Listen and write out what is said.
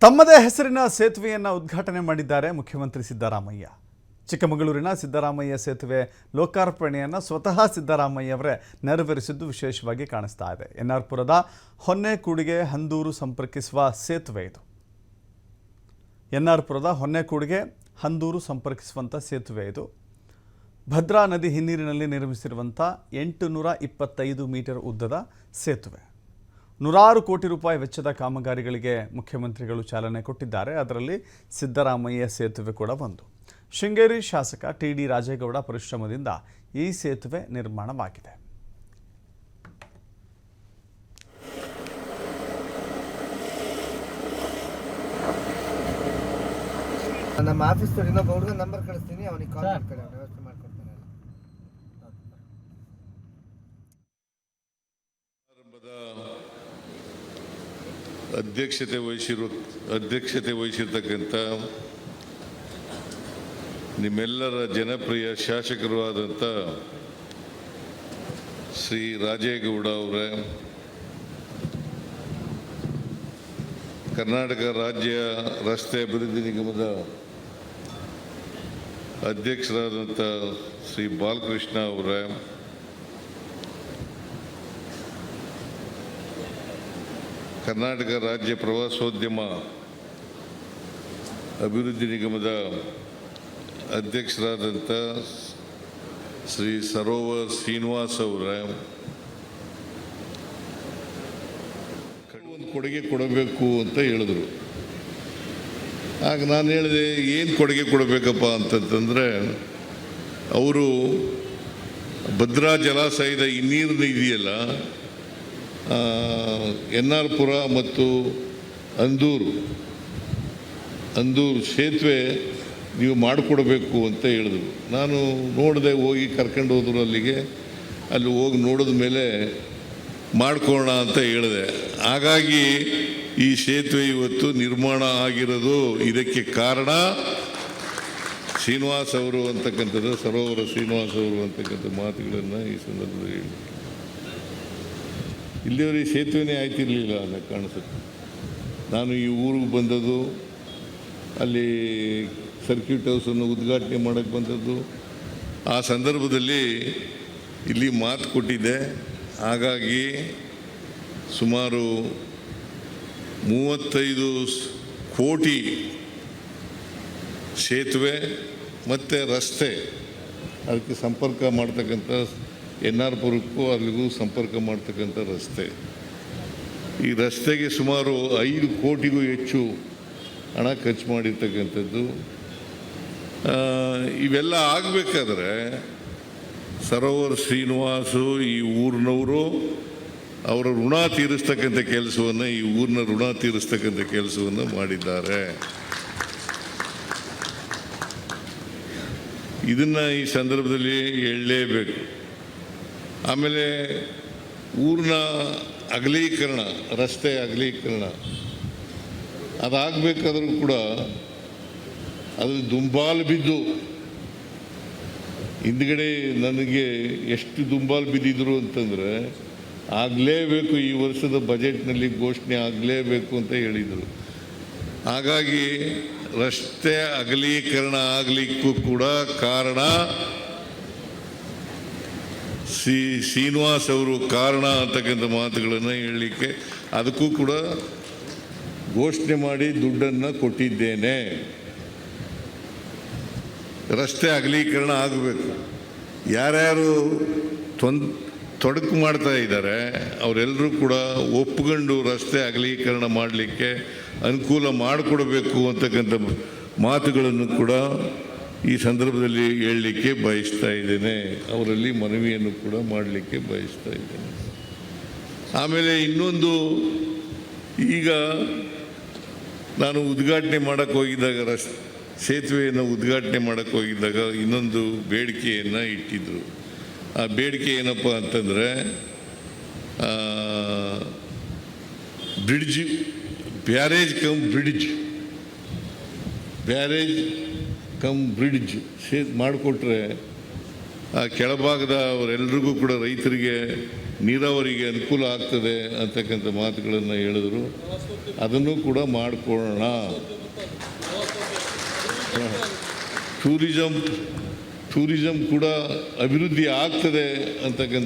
ತಮ್ಮದೇ ಹೆಸರಿನ ಸೇತುವೆಯನ್ನು ಉದ್ಘಾಟನೆ ಮಾಡಿದ್ದಾರೆ ಮುಖ್ಯಮಂತ್ರಿ ಸಿದ್ದರಾಮಯ್ಯ. ಚಿಕ್ಕಮಗಳೂರಿನ ಸಿದ್ದರಾಮಯ್ಯ ಸೇತುವೆ ಲೋಕಾರ್ಪಣೆಯನ್ನು ಸ್ವತಃ ಸಿದ್ದರಾಮಯ್ಯ ಅವರೇ ನೆರವೇರಿಸಿದ್ದು ವಿಶೇಷವಾಗಿ ಕಾಣಿಸ್ತಾ ಇದೆ. ಎನ್ಆರ್ಪುರದ ಹೊನ್ನೆಕೂಡಿಗೆ ಹಂದೂರು ಸಂಪರ್ಕಿಸುವ ಸೇತುವೆ ಇದು. ಎನ್ಆರ್ಪುರದ ಹೊನ್ನೆಕೂಡಿಗೆ ಹಂದೂರು ಸಂಪರ್ಕಿಸುವಂಥ ಸೇತುವೆ ಇದು. ಭದ್ರಾ ನದಿ ಹಿನ್ನೀರಿನಲ್ಲಿ ನಿರ್ಮಿಸಿರುವಂಥ 825 ಮೀಟರ್ ಉದ್ದದ ಸೇತುವೆ. 100 ಕೋಟಿ ರೂಪಾಯಿ ವೆಚ್ಚದ ಕಾಮಗಾರಿಗಳಿಗೆ ಮುಖ್ಯಮಂತ್ರಿಗಳು ಚಾಲನೆ ಕೊಟ್ಟಿದ್ದಾರೆ. ಅದರಲ್ಲಿ ಸಿದ್ದರಾಮಯ್ಯ ಸೇತುವೆ ಕೂಡ ಒಂದು. ಶೃಂಗೇರಿ ಶಾಸಕ ಟಿ.ಡಿ. ರಾಜೇಗೌಡ ಪರಿಶ್ರಮದಿಂದ ಈ ಸೇತುವೆ ನಿರ್ಮಾಣವಾಗಿದೆ. ನಮ್ಮ ಆಫೀಸ್ ಇನ್ನೊಬ್ಬ ಹುಡುಗ ನಂಬರ್ ಕಳಿಸ್ತೀನಿ, ಅವನಿಗೆ ಕಾಲ್ ಮಾಡ್ತಾರೆ, ವ್ಯವಸ್ಥೆ ಮಾಡ್ಕೊಡ್ತಾನೆ. ಅಧ್ಯಕ್ಷತೆ ವಹಿಸಿರ್ತಕ್ಕಂಥ ನಿಮ್ಮೆಲ್ಲರ ಜನಪ್ರಿಯ ಶಾಸಕರು ಆದಂಥ ಶ್ರೀ ರಾಜೇಗೌಡ ಅವರೇ, ಕರ್ನಾಟಕ ರಾಜ್ಯ ರಸ್ತೆ ಅಭಿವೃದ್ಧಿ ನಿಗಮದ ಅಧ್ಯಕ್ಷರಾದಂಥ ಶ್ರೀ ಬಾಲಕೃಷ್ಣ ಅವರೇ, ಕರ್ನಾಟಕ ರಾಜ್ಯ ಪ್ರವಾಸೋದ್ಯಮ ಅಭಿವೃದ್ಧಿ ನಿಗಮದ ಅಧ್ಯಕ್ಷರಾದಂಥ ಶ್ರೀ ಸರೋವರ್ ಶ್ರೀನಿವಾಸ್ ಅವರೇ, ಒಂದು ಕೊಡುಗೆ ಕೊಡಬೇಕು ಅಂತ ಹೇಳಿದ್ರು. ಆಗ ನಾನು ಹೇಳಿದೆ, ಏನು ಕೊಡುಗೆ ಕೊಡಬೇಕಪ್ಪ ಅಂತಂತಂದರೆ, ಅವರು ಭದ್ರಾ ಜಲಾಶಯದ ಹಿನ್ನೀರು ಇದೆಯಲ್ಲ, ಎನ್ಆರ್ಪುರ ಮತ್ತು ಹಂದೂರು ಸೇತುವೆ ನೀವು ಮಾಡಿಕೊಡ್ಬೇಕು ಅಂತ ಹೇಳಿದ್ರು. ನಾನು ನೋಡಿದೆ, ಹೋಗಿ ಕರ್ಕೊಂಡು ಹೋದ್ರು ಅಲ್ಲಿಗೆ. ಅಲ್ಲಿ ಹೋಗಿ ನೋಡಿದ ಮೇಲೆ ಮಾಡ್ಕೊಳ್ಳೋಣ ಅಂತ ಹೇಳಿದೆ. ಹಾಗಾಗಿ ಈ ಸೇತುವೆ ಇವತ್ತು ನಿರ್ಮಾಣ ಆಗಿರೋದು. ಇದಕ್ಕೆ ಕಾರಣ ಶ್ರೀನಿವಾಸ್ ಅವರು ಅಂತಕ್ಕಂಥದ್ದು, ಸರೋವರ ಶ್ರೀನಿವಾಸ್ ಅವರು ಅಂತಕ್ಕಂಥ ಮಾತುಗಳನ್ನು ಈ ಸಂದರ್ಭದಲ್ಲಿ ಹೇಳಿ. ಇಲ್ಲಿಯವರೆಗೆ ಸೇತುವೆನೇ ಆಯ್ತಿರಲಿಲ್ಲ ಅನ್ನೋ ಕಾಣಿಸುತ್ತೆ. ನಾನು ಈ ಊರಿಗೆ ಬಂದದ್ದು, ಅಲ್ಲಿ ಸರ್ಕ್ಯೂಟ್ ಹೌಸನ್ನು ಉದ್ಘಾಟನೆ ಮಾಡೋಕ್ಕೆ ಬಂದದ್ದು, ಆ ಸಂದರ್ಭದಲ್ಲಿ ಇಲ್ಲಿ ಮಾತು ಕೊಟ್ಟಿದ್ದೆ. ಹಾಗಾಗಿ ಸುಮಾರು 35 ಕೋಟಿ ಸೇತುವೆ ಮತ್ತು ರಸ್ತೆ, ಅದಕ್ಕೆ ಸಂಪರ್ಕ ಮಾಡ್ತಕ್ಕಂಥ ಎನ್ಆರ್ಪುರಕ್ಕೂ ಅಲ್ಲಿಗೂ ಸಂಪರ್ಕ ಮಾಡ್ತಕ್ಕಂಥ ರಸ್ತೆ. ಈ ರಸ್ತೆಗೆ ಸುಮಾರು 5 ಕೋಟಿಗೂ ಹೆಚ್ಚು ಹಣ ಖರ್ಚು ಮಾಡಿರ್ತಕ್ಕಂಥದ್ದು. ಇವೆಲ್ಲ ಆಗಬೇಕಾದ್ರೆ ಸರೋವರ್ ಶ್ರೀನಿವಾಸು, ಈ ಊರಿನವರು ಅವರ ಋಣ ತೀರಿಸ್ತಕ್ಕಂಥ ಕೆಲಸವನ್ನು, ಈ ಊರಿನ ಋಣ ತೀರಿಸ್ತಕ್ಕಂಥ ಕೆಲಸವನ್ನು ಮಾಡಿದ್ದಾರೆ. ಇದನ್ನು ಈ ಸಂದರ್ಭದಲ್ಲಿ ಹೇಳಲೇಬೇಕು. ಆಮೇಲೆ ಊರಿನ ಅಗಲೀಕರಣ, ರಸ್ತೆ ಅಗಲೀಕರಣ ಅದಾಗಬೇಕಾದ್ರೂ ಕೂಡ ಅದು ದುಂಬಾಲು ಬಿದ್ದು, ಹಿಂದ್ಗಡೆ ನನಗೆ ಎಷ್ಟು ದುಂಬಾಲು ಬಿದ್ದಿದ್ರು ಅಂತಂದರೆ, ಆಗಲೇಬೇಕು, ಈ ವರ್ಷದ ಬಜೆಟ್ನಲ್ಲಿ ಘೋಷಣೆ ಆಗಲೇಬೇಕು ಅಂತ ಹೇಳಿದರು. ಹಾಗಾಗಿ ರಸ್ತೆ ಅಗಲೀಕರಣ ಆಗಲಿಕ್ಕೂ ಕೂಡ ಕಾರಣ ಶ್ರೀನಿವಾಸ್ ಅವರು ಕಾರಣ ಅಂತಕ್ಕಂಥ ಮಾತುಗಳನ್ನು ಹೇಳಲಿಕ್ಕೆ, ಅದಕ್ಕೂ ಕೂಡ ಘೋಷಣೆ ಮಾಡಿ ದುಡ್ಡನ್ನು ಕೊಟ್ಟಿದ್ದೇನೆ. ರಸ್ತೆ ಅಗಲೀಕರಣ ಆಗಬೇಕು. ಯಾರ್ಯಾರು ತೊಡಕು ಮಾಡ್ತಾ ಇದ್ದಾರೆ ಅವರೆಲ್ಲರೂ ಕೂಡ ಒಪ್ಪಿಕೊಂಡು ರಸ್ತೆ ಅಗಲೀಕರಣ ಮಾಡಲಿಕ್ಕೆ ಅನುಕೂಲ ಮಾಡಿಕೊಡಬೇಕು ಅಂತಕ್ಕಂಥ ಮಾತುಗಳನ್ನು ಕೂಡ ಈ ಸಂದರ್ಭದಲ್ಲಿ ಹೇಳಲಿಕ್ಕೆ ಬಯಸ್ತಾ ಇದ್ದೇನೆ. ಅವರಲ್ಲಿ ಮನವಿಯನ್ನು ಕೂಡ ಮಾಡಲಿಕ್ಕೆ ಬಯಸ್ತಾ ಇದ್ದೇನೆ. ಆಮೇಲೆ ಇನ್ನೊಂದು, ಈಗ ನಾನು ಉದ್ಘಾಟನೆ ಮಾಡೋಕ್ಕೆ ಹೋಗಿದ್ದಾಗ, ಸೇತುವೆಯನ್ನು ಉದ್ಘಾಟನೆ ಮಾಡೋಕ್ಕೆ ಹೋಗಿದ್ದಾಗ ಇನ್ನೊಂದು ಬೇಡಿಕೆಯನ್ನು ಇಟ್ಟಿದ್ದರು. ಆ ಬೇಡಿಕೆ ಏನಪ್ಪ ಅಂತಂದರೆ, ಬ್ರಿಡ್ಜ್, ಬ್ಯಾರೇಜ್ ಕಮ್ ಬ್ರಿಡ್ಜ್ ಮಾಡಿಕೊಟ್ರೆ ಆ ಕೆಳಭಾಗದ ಅವರೆಲ್ಲರಿಗೂ ಕೂಡ, ರೈತರಿಗೆ ನೀರಾವರಿಗೆ ಅನುಕೂಲ ಆಗ್ತದೆ ಅಂತಕ್ಕಂಥ ಮಾತುಗಳನ್ನು ಹೇಳಿದ್ರು. ಅದನ್ನು ಕೂಡ ಮಾಡಿಕೊಳ್ಳೋಣ. ಟೂರಿಸಂ ಕೂಡ ಅಭಿವೃದ್ಧಿ ಆಗ್ತದೆ ಅಂತಕ್ಕಂಥ